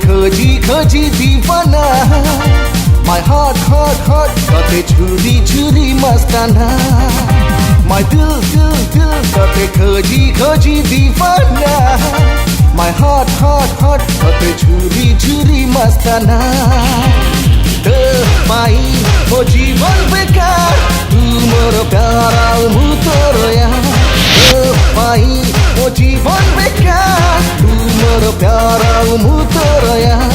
खोजी खोजी दीवाना My heart कते छुरी छुरी मस्ताना My दिल कते खोजी खोजी दीवाना My heart कते छुरी छुरी मस्ताना तपाईँ हो जीवन बेकार तू मोरो प्यारा मु तोरो यार तपाईँ हो जीवन बेकार तू मोरो प्यारा मु तोरो यार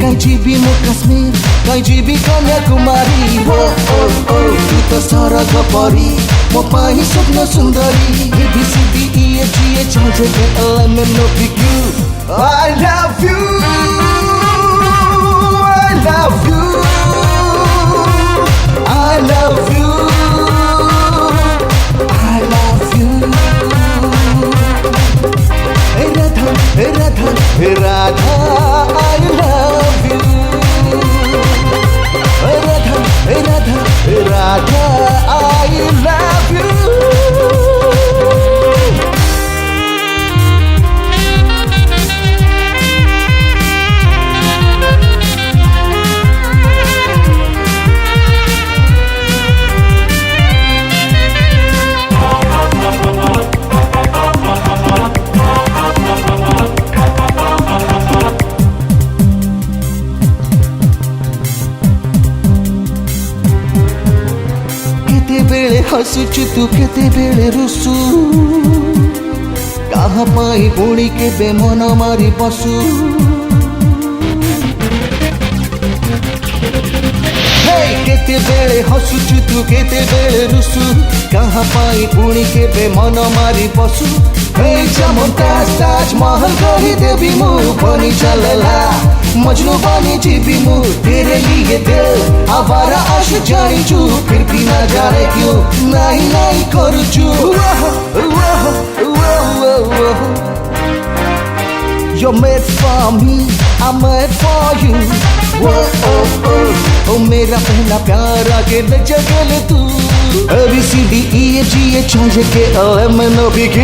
कहीं जीवी मो कश्मीर कहीं जीवी कन्याकुमारी तू तो सरग परी मो पाई स्वप्न सुंदरी ABCDEFGH HIJKLMNOPQ I love you I love you I love you I love you Hey Radha Hey Radha Hey Radha I love you Hey Radha Hey Radha Hey Radha I love you हसुचु तू केते बेले रुसु कहाँ पाई पुणी केबे मन मारी बसु केते बेले हसुचु तू केते बेले रुसु कहाँ पाई पुणी केबे मन मारी बसु ताजमहल कही देवी मु बनी चलला मजनू बनी जीवी मु तेरे लिए दिल आवारा आशु जानी चू फिर भी ना जाने क्यों नहीं करू चू You're made for me, I'm made for you Oh मेरा पहला प्यारा के जगल तू ABCDEFGH HIJKLMNOPQ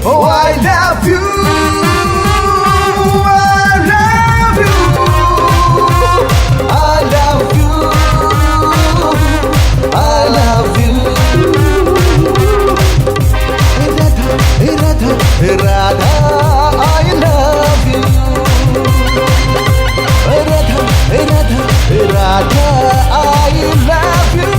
Oh I love you I love you I love you Hey Radha Hey Radha Hey Radha I love you Hey Radha Hey Radha Hey Radha I love you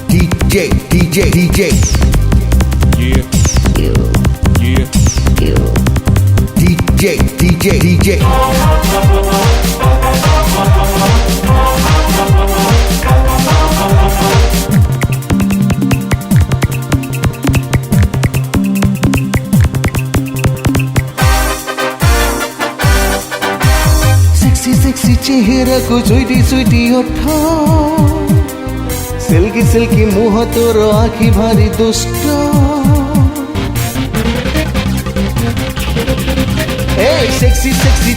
DJ Yeah DJ Sexy चेहरा को स्वीटी ओठा silkie मुह तोर आखि भारी दुष्ट sexy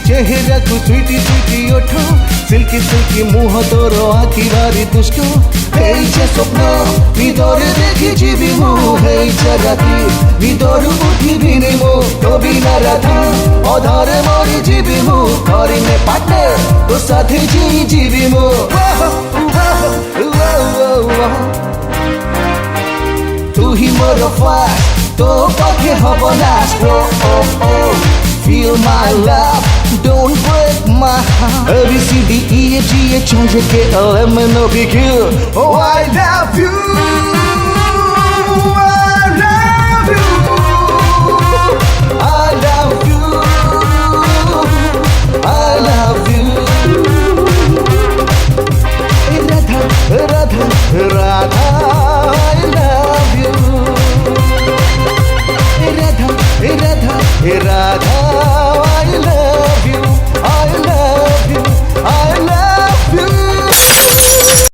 चेहरा को स्वीटी ओठो सिल्की मुह तोर आखि भारी दुष्ट स्वप्न ভিতরে দেখি জীবি মু রাতি ভিতর উঠিবি নি মু তো বিনা রাধা অধারে মরি জীবি মু করিনে পার্টনার তো সাথে জীবি মু तू ही मोर फास्ट तो पाखे हब नाश Feel my love, don't break my heart ABCDEFGH HIJKLMNOPQ Oh I love you I